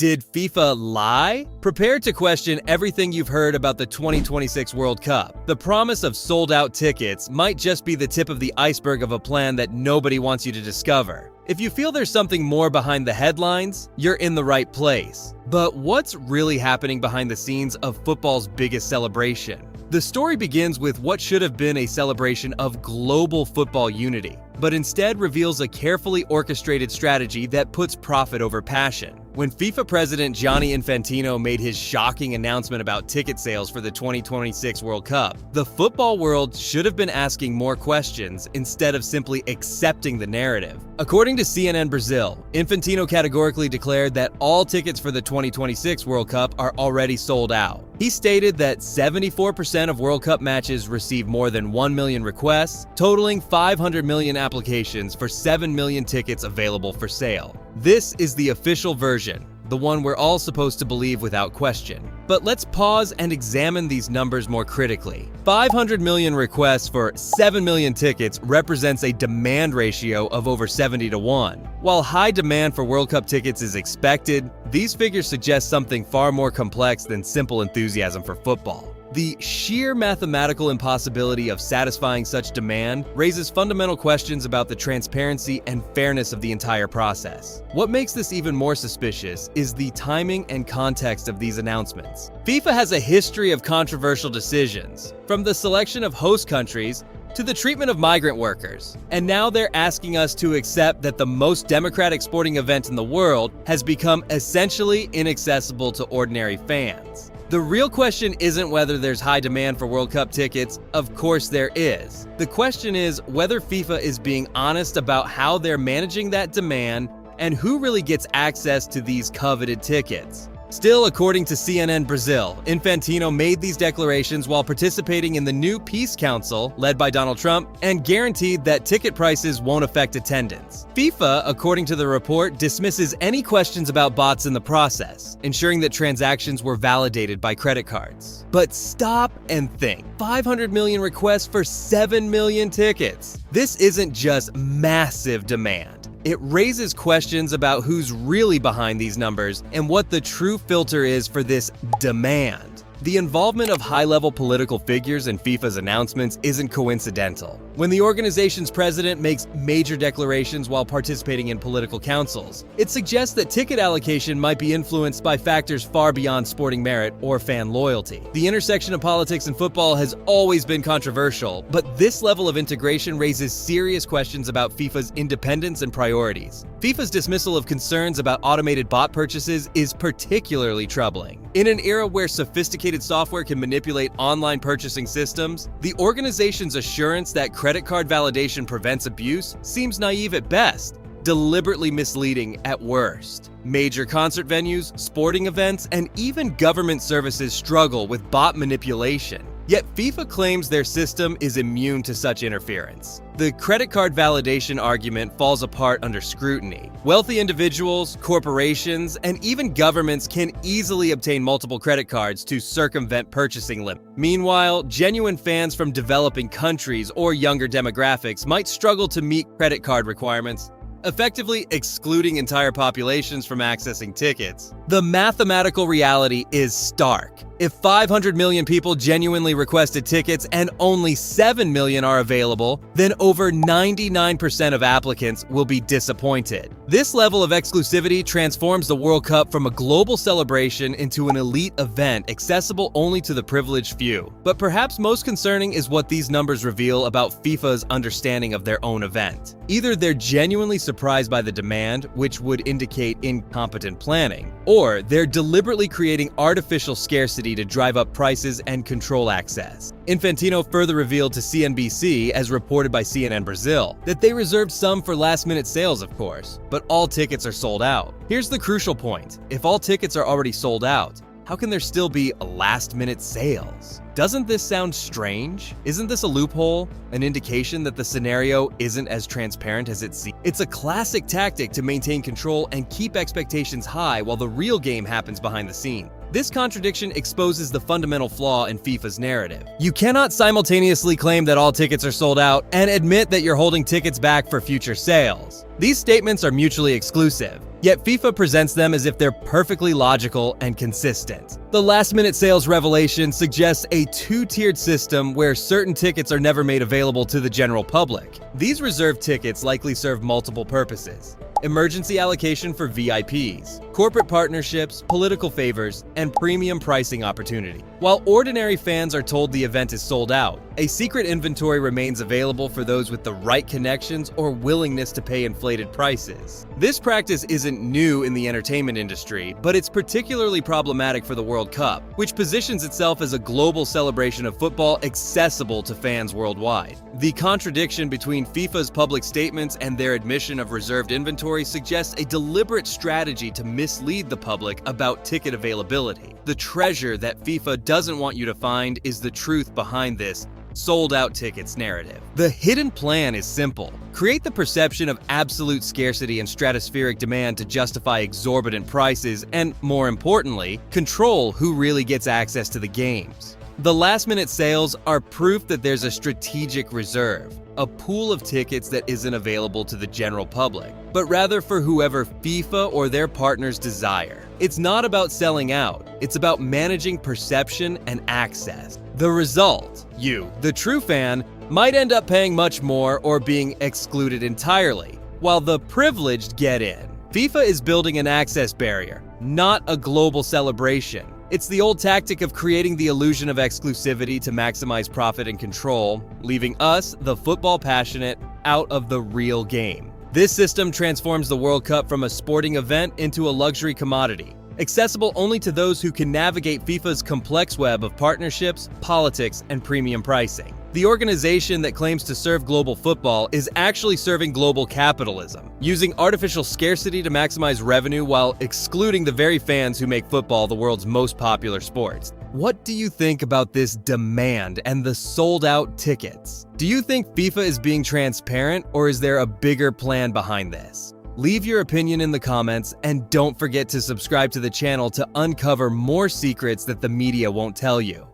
Did FIFA lie? Prepare to question everything you've heard about the 2026 World Cup. The promise of sold-out tickets might just be the tip of the iceberg of a plan that nobody wants you to discover. If you feel there's something more behind the headlines, you're in the right place. But what's really happening behind the scenes of football's biggest celebration? The story begins with what should have been a celebration of global football unity, but instead reveals a carefully orchestrated strategy that puts profit over passion. When FIFA president Gianni Infantino made his shocking announcement about ticket sales for the 2026 World Cup, the football world should have been asking more questions instead of simply accepting the narrative. According to CNN Brazil, Infantino categorically declared that all tickets for the 2026 World Cup are already sold out. He stated that 74% of World Cup matches receive more than 1 million requests, totaling 500 million applications for 7 million tickets available for sale. This is the official version, the one we're all supposed to believe without question. But let's pause and examine these numbers more critically. 500 million requests for 7 million tickets represents a demand ratio of over 70-1. While high demand for World Cup tickets is expected, these figures suggest something far more complex than simple enthusiasm for football. The sheer mathematical impossibility of satisfying such demand raises fundamental questions about the transparency and fairness of the entire process. What makes this even more suspicious is the timing and context of these announcements. FIFA has a history of controversial decisions, from the selection of host countries to the treatment of migrant workers. And now they're asking us to accept that the most democratic sporting event in the world has become essentially inaccessible to ordinary fans. The real question isn't whether there's high demand for World Cup tickets. Of course there is. The question is whether FIFA is being honest about how they're managing that demand and who really gets access to these coveted tickets. Still, according to CNN Brazil, Infantino made these declarations while participating in the new Peace Council led by Donald Trump and guaranteed that ticket prices won't affect attendance. FIFA, according to the report, dismisses any questions about bots in the process, ensuring that transactions were validated by credit cards. But stop and think. 500 million requests for 7 million tickets. This isn't just massive demand. It raises questions about who's really behind these numbers and what the true filter is for this demand. The involvement of high-level political figures in FIFA's announcements isn't coincidental. When the organization's president makes major declarations while participating in political councils, it suggests that ticket allocation might be influenced by factors far beyond sporting merit or fan loyalty. The intersection of politics and football has always been controversial, but this level of integration raises serious questions about FIFA's independence and priorities. FIFA's dismissal of concerns about automated bot purchases is particularly troubling. In an era where sophisticated software can manipulate online purchasing systems, the organization's assurance that credit card validation prevents abuse seems naive at best, deliberately misleading at worst. Major concert venues, sporting events, and even government services struggle with bot manipulation. Yet FIFA claims their system is immune to such interference. The credit card validation argument falls apart under scrutiny. Wealthy individuals, corporations, and even governments can easily obtain multiple credit cards to circumvent purchasing limits. Meanwhile, genuine fans from developing countries or younger demographics might struggle to meet credit card requirements, effectively excluding entire populations from accessing tickets. The mathematical reality is stark. If 500 million people genuinely requested tickets and only 7 million are available, then over 99% of applicants will be disappointed. This level of exclusivity transforms the World Cup from a global celebration into an elite event accessible only to the privileged few. But perhaps most concerning is what these numbers reveal about FIFA's understanding of their own event. Either they're genuinely surprised by the demand, which would indicate incompetent planning, or they're deliberately creating artificial scarcity to drive up prices and control access. Infantino further revealed to CNBC, as reported by CNN Brazil, that they reserved some for last-minute sales, of course, but all tickets are sold out. Here's the crucial point. If all tickets are already sold out, how can there still be last-minute sales? Doesn't this sound strange? Isn't this a loophole? An indication that the scenario isn't as transparent as it seems? It's a classic tactic to maintain control and keep expectations high while the real game happens behind the scenes. This contradiction exposes the fundamental flaw in FIFA's narrative. You cannot simultaneously claim that all tickets are sold out and admit that you're holding tickets back for future sales. These statements are mutually exclusive. Yet FIFA presents them as if they're perfectly logical and consistent. The last-minute sales revelation suggests a two-tiered system where certain tickets are never made available to the general public. These reserved tickets likely serve multiple purposes: emergency allocation for VIPs, corporate partnerships, political favors, and premium pricing opportunity. While ordinary fans are told the event is sold out, a secret inventory remains available for those with the right connections or willingness to pay inflated prices. This practice isn't new in the entertainment industry, but it's particularly problematic for the World Cup, which positions itself as a global celebration of football accessible to fans worldwide. The contradiction between FIFA's public statements and their admission of reserved inventory suggests a deliberate strategy to mislead the public about ticket availability. The treasure that FIFA doesn't want you to find is the truth behind this sold-out tickets narrative. The hidden plan is simple: create the perception of absolute scarcity and stratospheric demand to justify exorbitant prices and, more importantly, control who really gets access to the games. The last-minute sales are proof that there's a strategic reserve, a pool of tickets that isn't available to the general public, but rather for whoever FIFA or their partners desire. It's not about selling out, it's about managing perception and access. The result: you, the true fan, might end up paying much more or being excluded entirely, while the privileged get in. FIFA is building an access barrier, not a global celebration. It's the old tactic of creating the illusion of exclusivity to maximize profit and control, leaving us, the football passionate, out of the real game. This system transforms the World Cup from a sporting event into a luxury commodity, accessible only to those who can navigate FIFA's complex web of partnerships, politics, and premium pricing. The organization that claims to serve global football is actually serving global capitalism, using artificial scarcity to maximize revenue while excluding the very fans who make football the world's most popular sport. What do you think about this demand and the sold-out tickets? Do you think FIFA is being transparent, or is there a bigger plan behind this? Leave your opinion in the comments, and don't forget to subscribe to the channel to uncover more secrets that the media won't tell you.